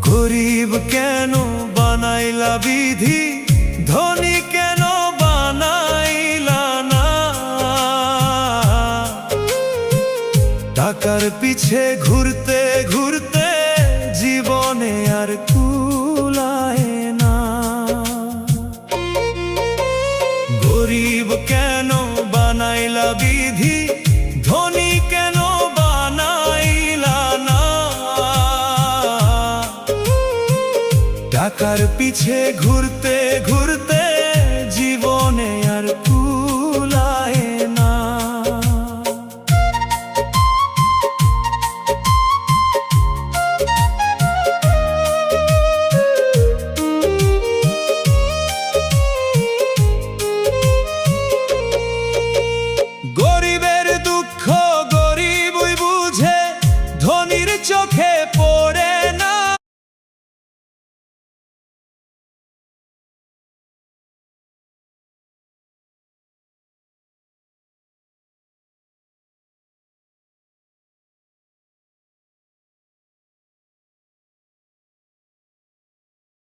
গরিব কেন বানাইলা বিধি, ধনী কেন বানাইলা না। টাকার পিছে ঘুরতে ঘুরতে জীবনে আর কুলায় না। গরিব কেন বানাইলা বিধি, ধনী কেন বানাইলা না। টাকার পিছে ঘুরতে ঘুরতে